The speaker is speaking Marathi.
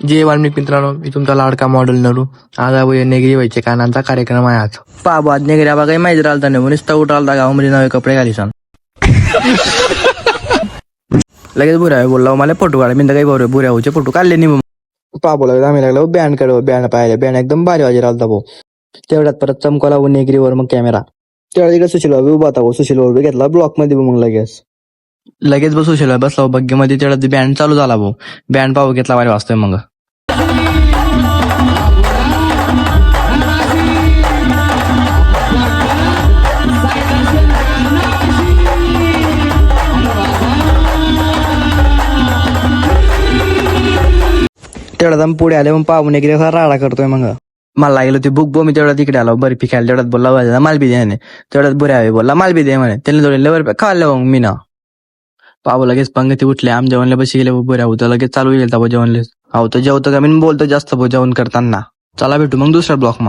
जे वाल्मिक मित्रांनो, मी तुमचा लाडका मॉडेल नरू. आज आपण नेगरी व्हायचे कानांचा कार्यक्रम आहे आज. बाबा आज नेगरी आबा काही माहिती राहिलं नाही म्हणून नुसतं राहिला गावामध्ये नवे कपडे घाली सांग. लगेच बुऱ्या बोलला मला फोटो काढा. मी काही बरोबर बुऱ्या होचे फोटो काढले नाही. पाबो लागला आम्ही लागलो बँड काढव बँड पाहिलं बँड एकदम भारी वाजे राहिला भाऊ. तेवढ्यात परत चमकवला नेगरीवर मग कॅमेरा. तेवढ्या तिकडे सुशील बाबू उभा होता. सुशील बाबू घेतला ब्लॉक मध्ये मग लगेच बसू शिला बसला बग्गेमध्ये तेवढ्यात बँड चालू झाला भाऊ. बँड पाहू घेतला भारी वाजतोय मग. तेवढ्यात आम्ही पुढे आले मग पाहून एक राडा करतोय मग. मला लागलो ते बुक बो मी तेवढ्या तिकडे आलो बर्फी खायला. तेवढ्यात बोलला माल बी दे. तेवढ्यात बुऱ्या हवे बोलला माल बी दे म्हणे. त्याने थोडे बर्फी खाल्लं मग मी ना. पाहू लगेच पंगती उठले. आम जेवणले बशी गेले बुऱ्या होतं लगेच चालू गेलं जेवणले. अहो तो जेवतो का मी बोलतो जास्त जेवण करताना. चला भेटू मग दुसऱ्या ब्लॉक मा.